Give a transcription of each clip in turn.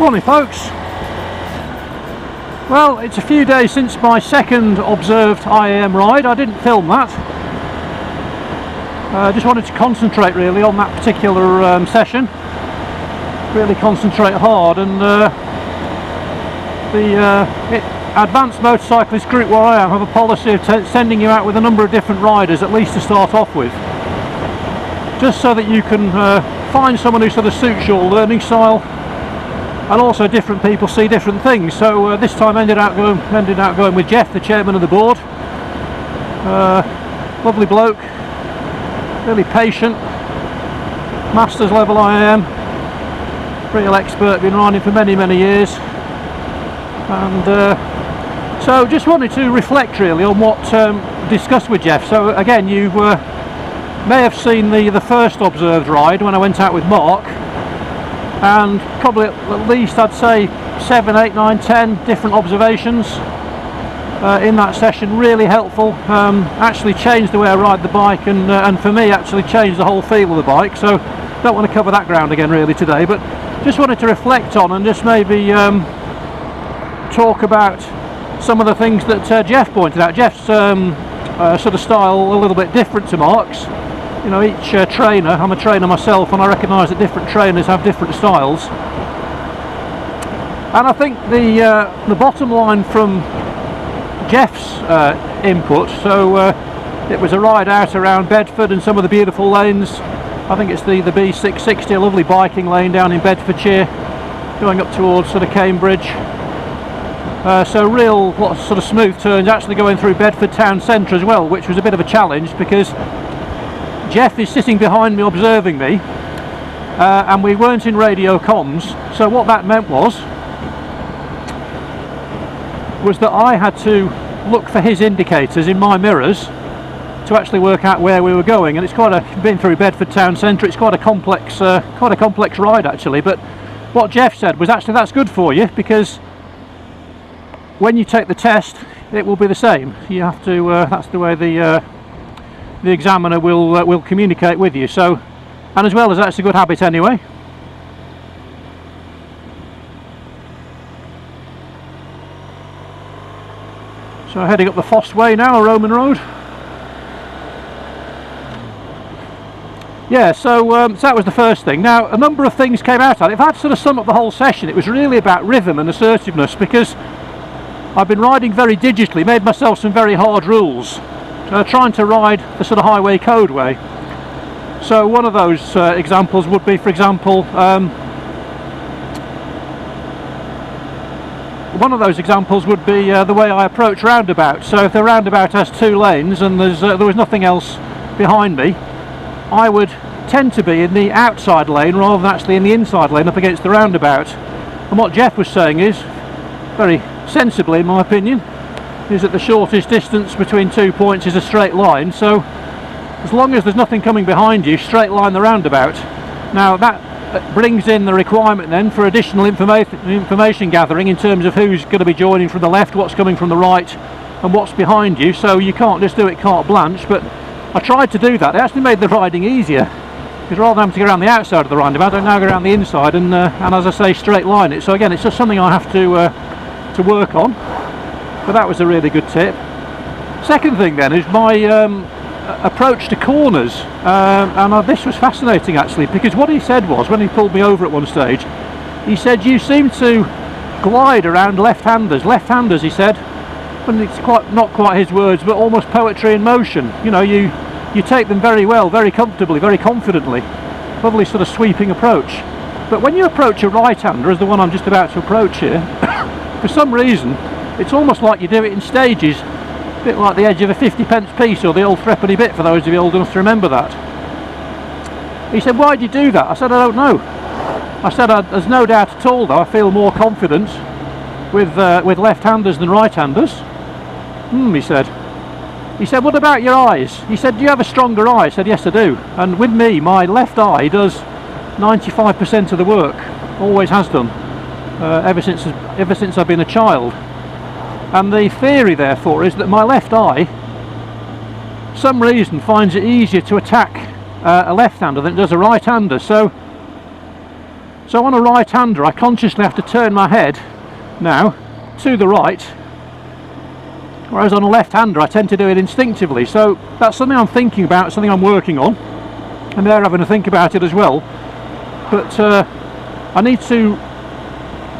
Morning folks. Well, it's a few days since my second observed IAM ride. I didn't film that. I just wanted to concentrate really on that particular session. Really concentrate hard, and Advanced Motorcyclist Group where I am have a policy of sending you out with a number of different riders, at least to start off with, just so that you can find someone who sort of suits your learning style, and also different people see different things. So this time ended out going with Jeff, the chairman of the board. Lovely bloke, really patient, masters level IAM, real expert, been riding for many years. And so just wanted to reflect really on what discussed with Jeff. So again, you may have seen the first observed ride when I went out with Mark, and probably at least I'd say 7, 8, 9, 10 different observations in that session. Really helpful, actually changed the way I ride the bike, and for me actually changed the whole feel of the bike. So don't want to cover that ground again really today, but just wanted to reflect on and just maybe talk about some of the things that Jeff pointed out. Jeff's sort of style a little bit different to Mark's. You know, each trainer, I'm a trainer myself, and I recognise that different trainers have different styles. And I think the bottom line from Jeff's input, so it was a ride out around Bedford and some of the beautiful lanes. I think it's the B660, a lovely biking lane down in Bedfordshire, going up towards sort of Cambridge. So real lots of sort of smooth turns, actually going through Bedford town centre as well, which was a bit of a challenge because Jeff is sitting behind me observing me, and we weren't in radio comms. So what that meant was that I had to look for his indicators in my mirrors to actually work out where we were going. And it's been through Bedford town centre. It's quite a complex ride actually. But what Jeff said was actually that's good for you, because when you take the test, it will be the same. You have to. That's the way the examiner will communicate with you. So, and as well as that's a good habit anyway. So heading up the Foss Way now, Roman Road. Yeah, so that was the first thing. Now a number of things came out of it. If I had to sort of sum up the whole session, it was really about rhythm and assertiveness, because I've been riding very digitally, made myself some very hard rules, trying to ride the sort of highway code way. So one of those examples would be, for example, the way I approach roundabouts. So if the roundabout has two lanes and there was nothing else behind me, I would tend to be in the outside lane rather than actually in the inside lane up against the roundabout. And what Jeff was saying is, very sensibly in my opinion, is that the shortest distance between 2 points is a straight line. So as long as there's nothing coming behind you, straight line the roundabout. Now that brings in the requirement then for additional information gathering in terms of who's going to be joining from the left, what's coming from the right, and what's behind you. So you can't just do it carte blanche, but I tried to do that. It actually made the riding easier, because rather than having to go around the outside of the roundabout, I now go around the inside and as I say, straight line it. So again, it's just something I have to work on, but that was a really good tip. Second thing then is my approach to corners, and this was fascinating actually, because what he said was, when he pulled me over at one stage, he said, you seem to glide around left-handers, he said, and it's not quite his words, but almost poetry in motion. You know, you take them very well, very comfortably, very confidently. Lovely sort of sweeping approach. But when you approach a right-hander, as the one I'm just about to approach here, for some reason it's almost like you do it in stages, a bit like the edge of a 50p piece, or the old threepenny bit, for those of you old enough to remember that. He said, why do you do that? I said, I don't know. I said, there's no doubt at all though, I feel more confident with left-handers than right-handers. He said, what about your eyes? He said, do you have a stronger eye? I said, yes I do. And with me, my left eye does 95% of the work, always has done, ever since I've been a child. And the theory therefore is that my left eye, for some reason, finds it easier to attack a left-hander than it does a right-hander. So So on a right-hander I consciously have to turn my head now to the right, whereas on a left-hander I tend to do it instinctively. So that's something I'm thinking about, something I'm working on, and they're having to think about it as well. But I need to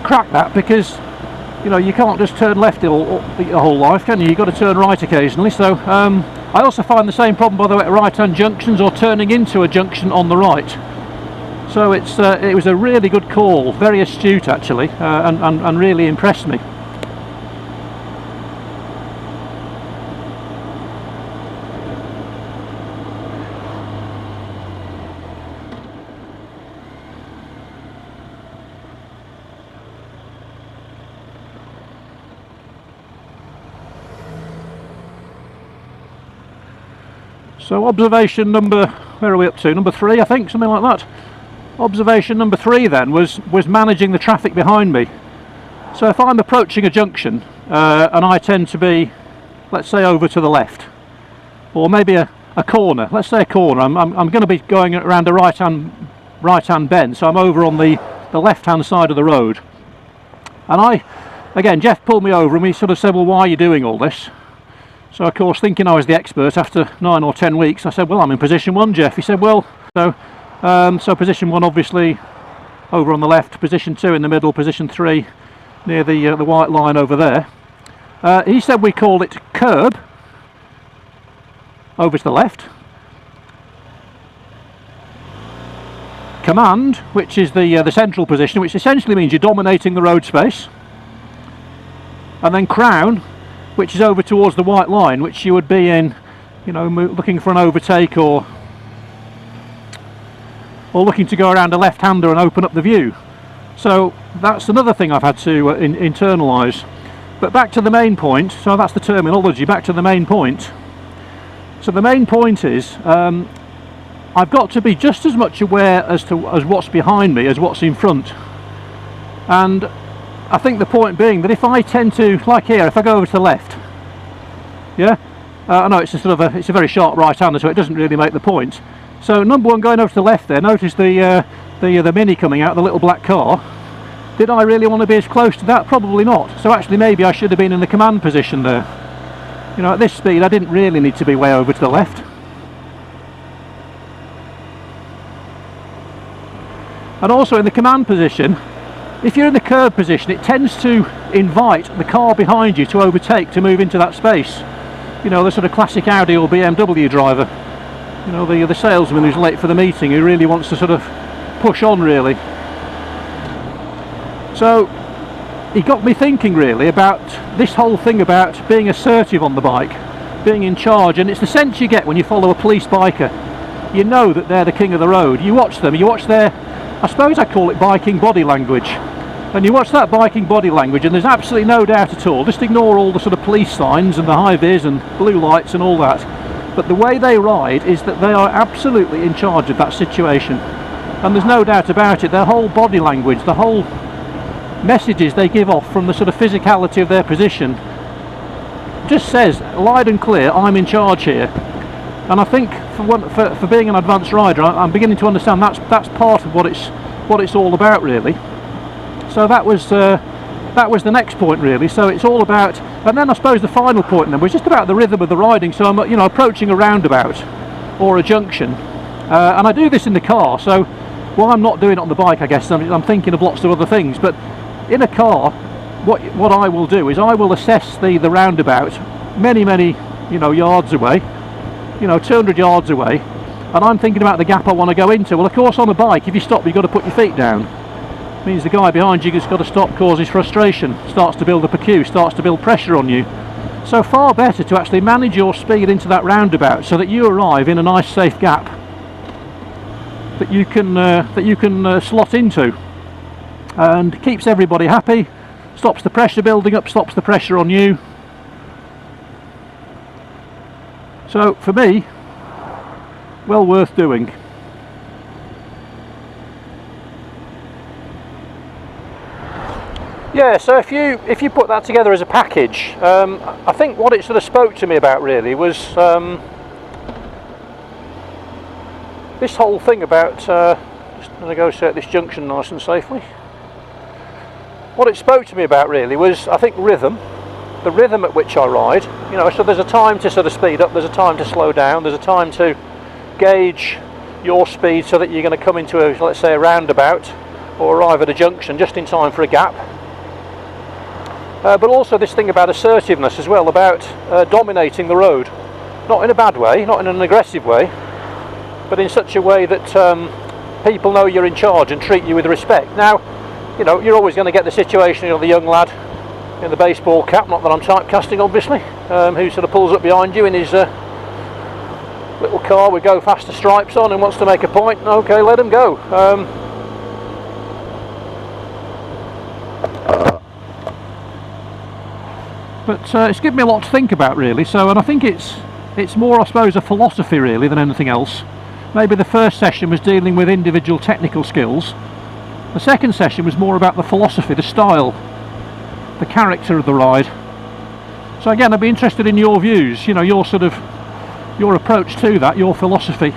crack that, because you know, you can't just turn left your whole life, can you? You've got to turn right occasionally. So I also find the same problem, by the way, at right-hand junctions or turning into a junction on the right. So it was a really good call, very astute actually, and really impressed me. So observation number, where are we up to? Number 3, I think, something like that. Observation number 3 then was managing the traffic behind me. So if I'm approaching a junction and I tend to be, let's say, over to the left, or maybe a corner, let's say a corner, I'm going to be going around a right-hand bend, so I'm over on the left-hand side of the road. And again, Jeff pulled me over and we sort of said, well, why are you doing all this? So of course, thinking I was the expert, after 9 or 10 weeks, I said, well, I'm in position 1, Jeff. He said, well, so position 1 obviously over on the left, position 2 in the middle, position 3 near the white line over there. He said we call it curb, over to the left. Command, which is the central position, which essentially means you're dominating the road space. And then crown, which is over towards the white line, which you would be in, you know, looking for an overtake or looking to go around a left-hander and open up the view. So that's another thing I've had to internalise. But back to the main point, so that's the terminology, back to the main point. So the main point is, I've got to be just as much aware as what's behind me as what's in front. And I think the point being that if I tend to, like here, if I go over to the left, yeah, I know it's a very sharp right-hander, so it doesn't really make the point. So number 1, going over to the left there, notice the Mini coming out, the little black car. Did I really want to be as close to that? Probably not. So actually maybe I should have been in the command position there. You know, at this speed I didn't really need to be way over to the left. And also in the command position, if you're in the curb position, it tends to invite the car behind you to overtake, to move into that space. You know, the sort of classic Audi or BMW driver. You know, the salesman who's late for the meeting, who really wants to sort of push on, really. So he got me thinking really about this whole thing about being assertive on the bike, being in charge, and it's the sense you get when you follow a police biker. You know that they're the king of the road. You watch them, you watch their, I suppose I call it biking body language. And you watch that biking body language and there's absolutely no doubt at all, just ignore all the sort of police signs and the high-vis and blue lights and all that. But the way they ride is that they are absolutely in charge of that situation. And there's no doubt about it, their whole body language, the whole messages they give off from the sort of physicality of their position just says loud and clear, I'm in charge here. And I think for being an advanced rider, I'm beginning to understand that's part of what it's all about, really. So that was the next point, really. So it's all about, and then I suppose the final point then was just about the rhythm of the riding. So I'm, you know, approaching a roundabout or a junction, and I do this in the car. So while I'm not doing it on the bike, I guess I'm thinking of lots of other things. But in a car, what I will do is I will assess the roundabout many, you know, yards away, you know, 200 yards away, and I'm thinking about the gap I want to go into. Well, of course, on a bike, if you stop, you've got to put your feet down. It means the guy behind you has got to stop, causes frustration, starts to build up a queue, starts to build pressure on you. So far better to actually manage your speed into that roundabout so that you arrive in a nice safe gap that you can slot into, and keeps everybody happy, stops the pressure building up, stops the pressure on you. So for me, well worth doing. Yeah, so if you put that together as a package, I think what it sort of spoke to me about really was this whole thing about, Just negotiate this junction nice and safely. What it spoke to me about really was, I think, rhythm. The rhythm at which I ride. You know, so there's a time to sort of speed up, there's a time to slow down, there's a time to gauge your speed so that you're going to come into a, let's say, a roundabout or arrive at a junction just in time for a gap. But also this thing about assertiveness as well, about dominating the road. Not in a bad way, not in an aggressive way, but in such a way that people know you're in charge and treat you with respect. Now, you know, you're always going to get the situation, you know, the young lad in the baseball cap, not that I'm typecasting obviously, who sort of pulls up behind you in his little car with go faster stripes on and wants to make a point. Okay, let him go. But it's given me a lot to think about really, so, and I think it's more, I suppose, a philosophy really than anything else. Maybe the first session was dealing with individual technical skills. The second session was more about the philosophy, the style, the character of the ride. So again, I'd be interested in your views, you know, your approach to that, your philosophy,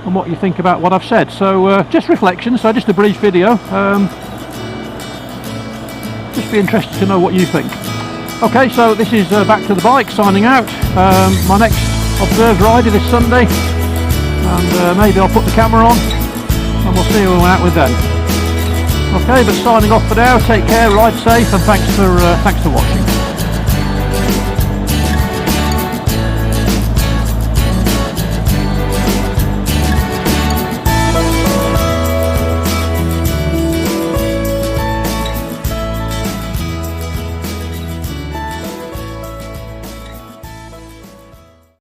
and what you think about what I've said. So just reflections, so just a brief video. Just be interested to know what you think. Okay, so this is Back to the Bike signing out. My next observed ride is this Sunday, and maybe I'll put the camera on and we'll see who we're out with then. Okay, but signing off for now. Take care, ride safe, and thanks for watching.